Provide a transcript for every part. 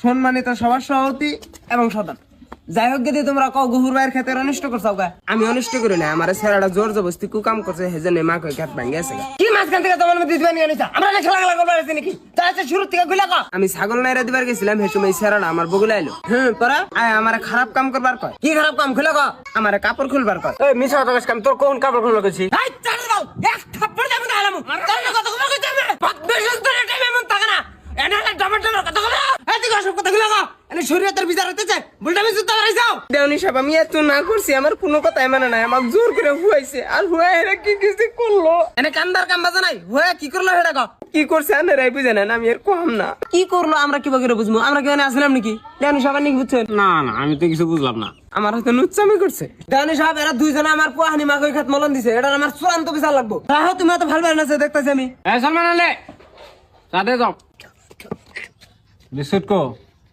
সম্মানিত সবার সভাপতি এবং সদন। যাই হোক যদি তোমরা কও গহুর ভাইয়ের ক্ষেতের অনিষ্ট করছাও গা, আমি অনিষ্ট করি না, আমার ছেলেটা জোর জবস্তি কুকাম করছে, হেজনে মা কই ক্ষেত ভাঙে গেছে। কি মাঝখান থেকে তোমার মধ্যে দিবানি আনিছা? আমরা না খেলা করবার আছে নাকি? তাহলে শুরু থেকে গুলা কও। আমি ছাগল নাইরা দিবার গেছিলাম, হে সময় ছেলেটা আমার বগুলা আইলো। পরা আয় আমার খারাপ কাম করবার কয়। কি খারাপ কাম খুলে কও? আমার কাপড় খুলবার কয়। এই মিছা কথা কইছ, তোর কোন কাপড় খুলবার কইছি? এই চাল দাও, এক থাপ্পড় দেব না আলামু। তোর না কথা কইছ আমি। বদমেশ তোর টাইমে মন থাকে না। এনা টমেটোর কথা কও। এই তুই সব কথা খুলে কও। এনে শরীয়তের বিচার হতে চাই, বলটা আমি জুতা রাইছাও। দেওনি সাহেব আমি এত না করছি, আমার কোনো কথাই মানে নাই, আমাকে জোর করে হুয়াইছে। আর হুয়া এরা কি কিছু করলো? এনে কান্দার কাম বাজা নাই, হুয়া কি করলো সেটা কও। কি করছে আনারাই বুঝে না, আমি এর কম না। কি করলো আমরা কি করে বুঝবো? আমরা কি আসলাম নাকি? দেওনি সাহেব নাকি বুঝছেন? না না, আমি তো কিছু বুঝলাম না। আমার হাতে নুচ্চামি করছে। দেওনি সাহেব এরা দুইজনে আমার পোহানি মাকই খাত মলন দিছে, এটা আমার চূড়ান্ত বিচার লাগবো। তাহলে তুমি এত ভালো বানাইছো দেখতেছি আমি। সালমান আলে সাথে যাও বিস্কুট কো।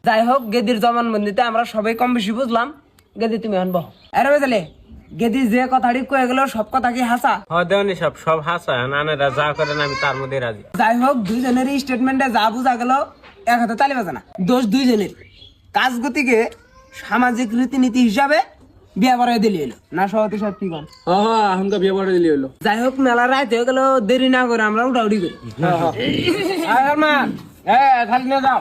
যাই হোক গেদির জবানবন্দিতে আমরা সবাই কম বেশি বুঝলাম। গেদি তুমি আনবো আরে বেজালে গেদি যে কথাটি কয়ে গেল সব কথা কি হাসা? দেওনি সব হাসা, নানেরা যা করেন আমি তার মধ্যে রাজি। যাই হোক দুইজনেরই স্টেটমেন্টে যা বুঝা গেল এক হাতে তালি বাজানা। দোষ দুইজনের। কাজ গতিকে সামাজিক রীতিনীতি হিসাবে বিয়া বাড়াই দিলি এলো না সভাপতি সব ঠিক আছে। আমাকে বিয়ে বাড়ি দিলি হলো। যাই হোক মেলা রাত হয়ে গেল, দেরি না করে আমরা উঠাউড়ি করি। খালি নিয়ে যাও।